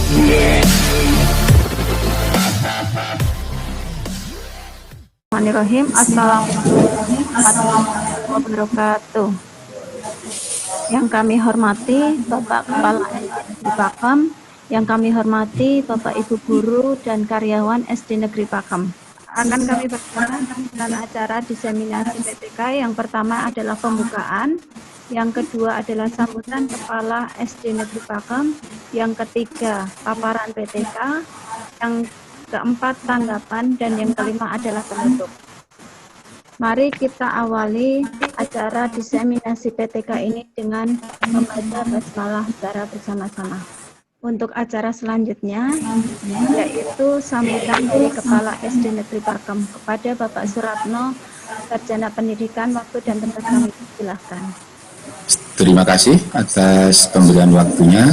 Bismillahirrahmanirrahim. Assalamualaikum warahmatullahi wabarakatuh. Yang kami hormati Bapak Kepala SD Negeri Pakem, yang kami hormati Bapak Ibu Guru dan karyawan SD Negeri Pakem. Akan kami berjalan dalam acara diseminasi PTK. Yang pertama adalah pembukaan, yang kedua adalah sambutan Kepala SD Negeri Pakem, yang ketiga paparan PTK, yang keempat tanggapan, dan yang kelima adalah penutup. Mari kita awali acara diseminasi PTK ini dengan membaca basmalah secara bersama-sama. Untuk acara selanjutnya, yaitu sambutan dari Kepala SD Negeri Pakem kepada Bapak Suratno, Sarjana Pendidikan. Waktu dan tempat kami silakan. Terima kasih atas pemberian waktunya.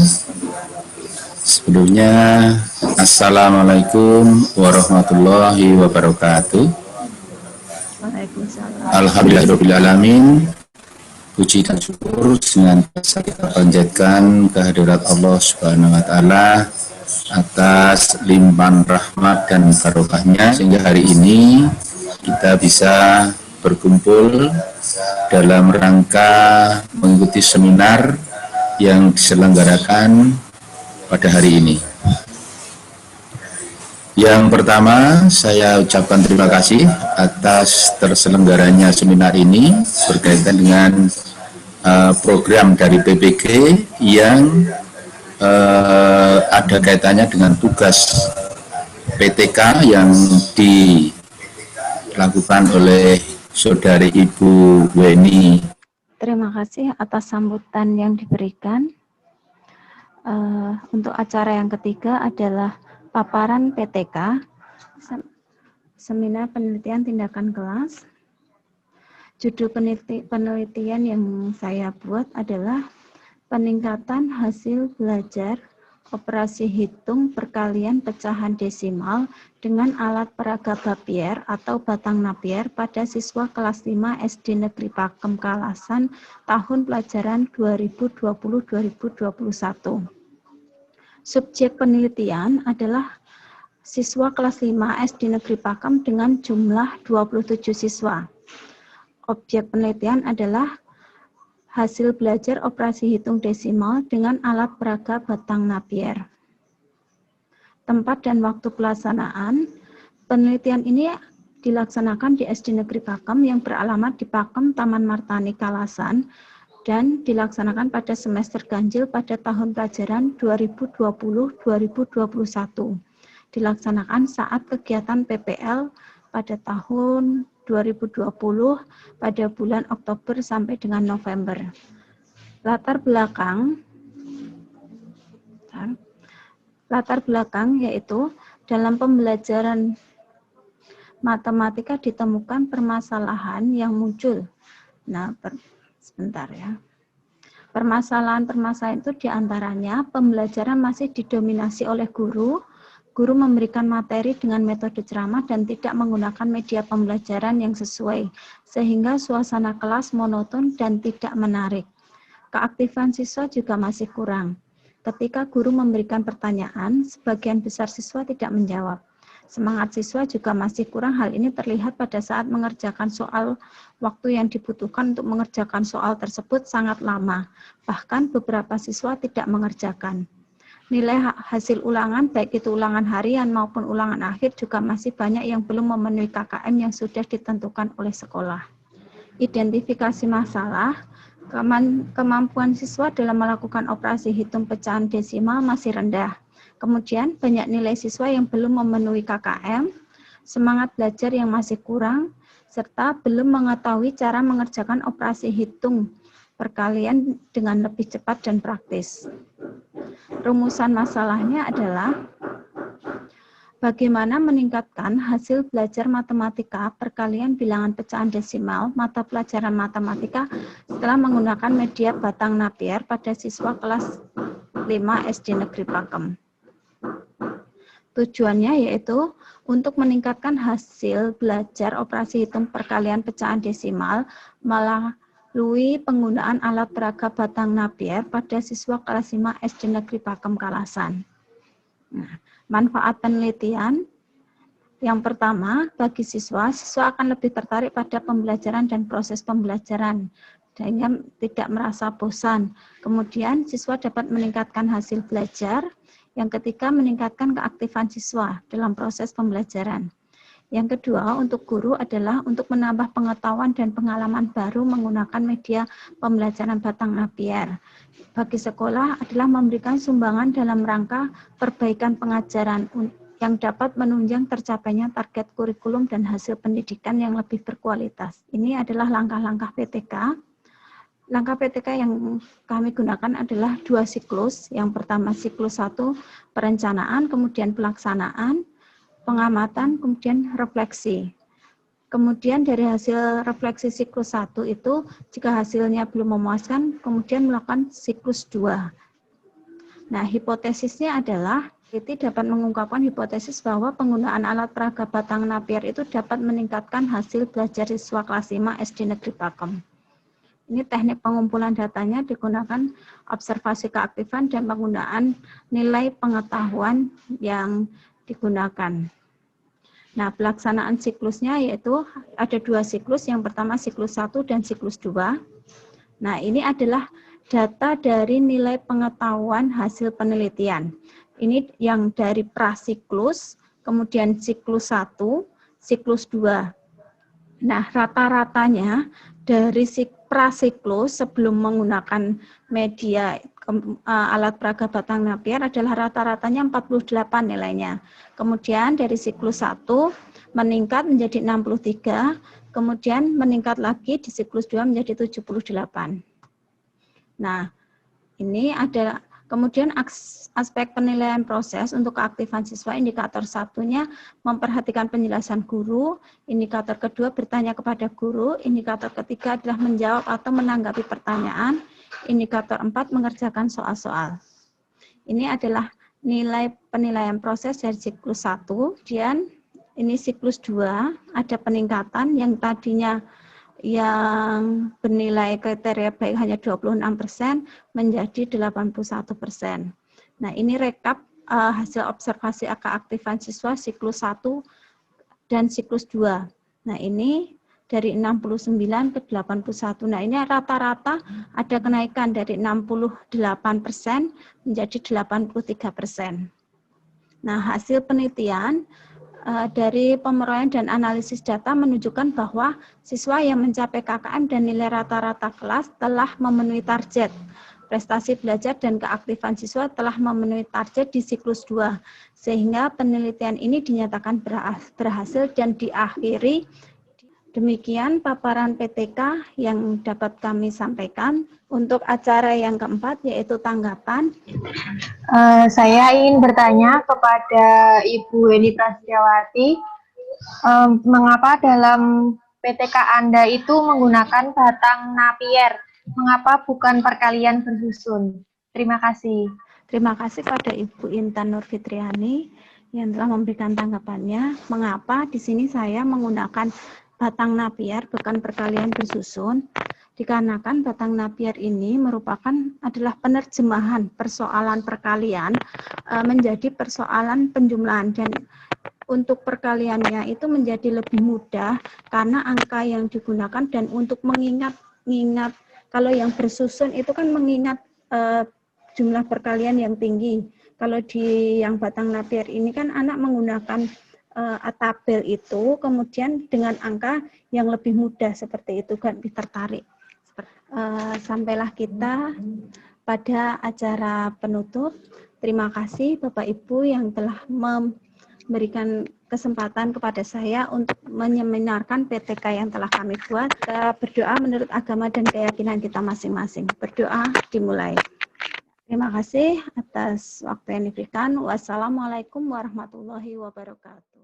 Sebelumnya, Assalamualaikum warahmatullahi wabarakatuh. Waalaikumsalam. Alhamdulillahirrahmanirrahim. Puji dan syukur senantiasa kita panjatkan kehadirat Allah Subhanahu wa Ta'ala atas limpahan rahmat dan barokahnya, sehingga hari ini kita bisa berkumpul dalam rangka mengikuti seminar yang diselenggarakan pada hari ini. Yang pertama, saya ucapkan terima kasih atas terselenggaranya seminar ini berkaitan dengan program dari PPG yang ada kaitannya dengan tugas PTK yang dilakukan oleh Saudari Ibu Weni. Terima kasih atas sambutan yang diberikan. Untuk acara yang ketiga adalah paparan PTK, Seminar Penelitian Tindakan Kelas. Judul penelitian yang saya buat adalah peningkatan hasil belajar operasi hitung perkalian pecahan desimal dengan alat peraga Bapier atau batang Napier pada siswa kelas 5 SD Negeri Pakem Kalasan tahun pelajaran 2020-2021. Subjek penelitian adalah siswa kelas 5 SD Negeri Pakem dengan jumlah 27 siswa. Objek penelitian adalah hasil belajar operasi hitung desimal dengan alat peraga batang Napier. Tempat dan waktu pelaksanaan penelitian ini dilaksanakan di SD Negeri Pakem yang beralamat di Pakem Taman Martani Kalasan dan dilaksanakan pada semester ganjil pada tahun pelajaran 2020-2021. Dilaksanakan saat kegiatan PPL pada tahun 2020 pada bulan Oktober sampai dengan November. Latar belakang yaitu dalam pembelajaran matematika ditemukan permasalahan yang muncul. Nah, sebentar ya. Permasalahan-permasalahan itu diantaranya pembelajaran masih didominasi oleh guru memberikan materi dengan metode ceramah dan tidak menggunakan media pembelajaran yang sesuai, sehingga suasana kelas monoton dan tidak menarik. Keaktifan siswa juga masih kurang. Ketika guru memberikan pertanyaan, sebagian besar siswa tidak menjawab. Semangat siswa juga masih kurang. Hal ini terlihat pada saat mengerjakan soal. Waktu yang dibutuhkan untuk mengerjakan soal tersebut sangat lama. Bahkan beberapa siswa tidak mengerjakan. Nilai hasil ulangan, baik itu ulangan harian maupun ulangan akhir, juga masih banyak yang belum memenuhi KKM yang sudah ditentukan oleh sekolah. Identifikasi masalah, kemampuan siswa dalam melakukan operasi hitung pecahan desimal masih rendah. Kemudian banyak nilai siswa yang belum memenuhi KKM, semangat belajar yang masih kurang, serta belum mengetahui cara mengerjakan operasi hitung perkalian dengan lebih cepat dan praktis. Rumusan masalahnya adalah bagaimana meningkatkan hasil belajar matematika perkalian bilangan pecahan desimal mata pelajaran matematika setelah menggunakan media batang Napier pada siswa kelas 5 SD Negeri Pakem. Tujuannya yaitu untuk meningkatkan hasil belajar operasi hitung perkalian pecahan desimal melalui penggunaan alat peraga batang Napier pada siswa kelas 5 SD Negeri Pakem Kalasan. Nah, manfaat penelitian. Yang pertama, bagi siswa akan lebih tertarik pada pembelajaran dan proses pembelajaran, sehingga tidak merasa bosan. Kemudian, siswa dapat meningkatkan hasil belajar. Yang ketiga, meningkatkan keaktifan siswa dalam proses pembelajaran. Yang kedua, untuk guru adalah untuk menambah pengetahuan dan pengalaman baru menggunakan media pembelajaran Batang Napier. Bagi sekolah adalah memberikan sumbangan dalam rangka perbaikan pengajaran yang dapat menunjang tercapainya target kurikulum dan hasil pendidikan yang lebih berkualitas. Ini adalah langkah-langkah PTK. Langkah PTK yang kami gunakan adalah 2 siklus. Yang pertama siklus 1, perencanaan, kemudian pelaksanaan, pengamatan, kemudian refleksi. Kemudian dari hasil refleksi siklus 1 itu, jika hasilnya belum memuaskan, kemudian melakukan siklus 2. Nah, hipotesisnya adalah peneliti dapat mengungkapkan hipotesis bahwa penggunaan alat peraga Batang Napier itu dapat meningkatkan hasil belajar siswa kelas 5 SD Negeri Pakem. Ini teknik pengumpulan datanya digunakan observasi keaktifan dan penggunaan nilai pengetahuan yang digunakan. Nah, pelaksanaan siklusnya yaitu ada 2 siklus, yang pertama siklus 1 dan siklus 2. Nah, ini adalah data dari nilai pengetahuan hasil penelitian. Ini yang dari prasiklus, kemudian siklus 1, siklus 2. Nah, rata-ratanya dari prasiklus sebelum menggunakan media alat peraga Batang Napier adalah rata-ratanya 48 nilainya. Kemudian dari siklus 1 meningkat menjadi 63, kemudian meningkat lagi di siklus 2 menjadi 78. Nah, ini ada kemudian aspek penilaian proses untuk keaktifan siswa. Indikator satunya memperhatikan penjelasan guru, indikator kedua bertanya kepada guru, indikator ketiga adalah menjawab atau menanggapi pertanyaan, indikator 4 mengerjakan soal-soal. Ini adalah nilai penilaian proses dari siklus 1, dan ini siklus 2 ada peningkatan yang tadinya yang bernilai kriteria baik hanya 26% menjadi 81%. Nah, ini rekap hasil observasi keaktifan siswa siklus 1 dan siklus 2. Nah, ini dari 69 ke 81. Nah, ini rata-rata ada kenaikan dari 68% menjadi 83%. Nah, hasil penelitian dari pemeroleh dan analisis data menunjukkan bahwa siswa yang mencapai KKM dan nilai rata-rata kelas telah memenuhi target. Prestasi belajar dan keaktifan siswa telah memenuhi target di siklus 2, sehingga penelitian ini dinyatakan berhasil dan diakhiri. Demikian paparan PTK yang dapat kami sampaikan. Untuk acara yang keempat yaitu tanggapan. Saya ingin bertanya kepada Ibu Heni Prasetyawati, mengapa dalam PTK Anda itu menggunakan Batang Napier? Mengapa bukan perkalian bersusun? Terima kasih. Terima kasih pada Ibu Intan Nurfitriani yang telah memberikan tanggapannya. Mengapa di sini saya menggunakan Batang Napier bukan perkalian bersusun? Dikarenakan Batang Napier ini adalah penerjemahan persoalan perkalian menjadi persoalan penjumlahan, dan untuk perkaliannya itu menjadi lebih mudah karena angka yang digunakan, dan untuk mengingat kalau yang bersusun itu kan mengingat jumlah perkalian yang tinggi. Kalau di yang Batang Napier ini kan anak menggunakan tabel itu, kemudian dengan angka yang lebih mudah seperti itu kan tertarik. Sampailah kita pada acara penutup. Terima kasih Bapak Ibu yang telah memberikan kesempatan kepada saya untuk menyeminarkan PTK yang telah kami buat. Kita berdoa menurut agama dan keyakinan kita masing-masing. Berdoa dimulai. Terima kasih atas waktu yang diberikan. Wassalamualaikum warahmatullahi wabarakatuh.